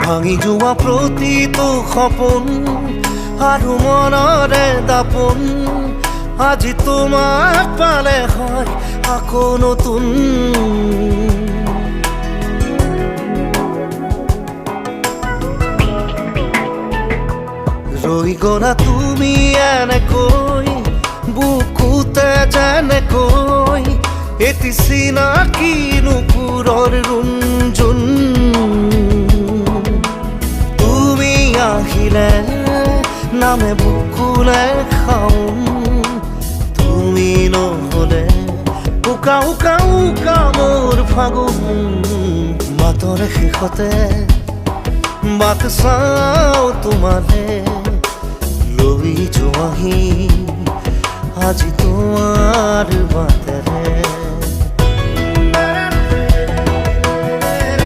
ভাঙি যোৱা প্ৰতিটো সপোন আৰু মনৰে দাপোন আজি তোমাক পালে হয় আকৌ নতুন। ৰৈ গলা তুমি এনেকৈ বুকুতে যেনেকৈ এটি চিনাকি নুপুৰৰ ৰুণজুন। তুমি আহিলে নামে বুকুলে খাওন, তুমি নহলে উকা উকা উকা মোৰ ফাগুন। বাটৰে শেষতে বাট চাওঁ তোমালে লৈ যোৱাহি আজি তোমাৰ বাটেৰে।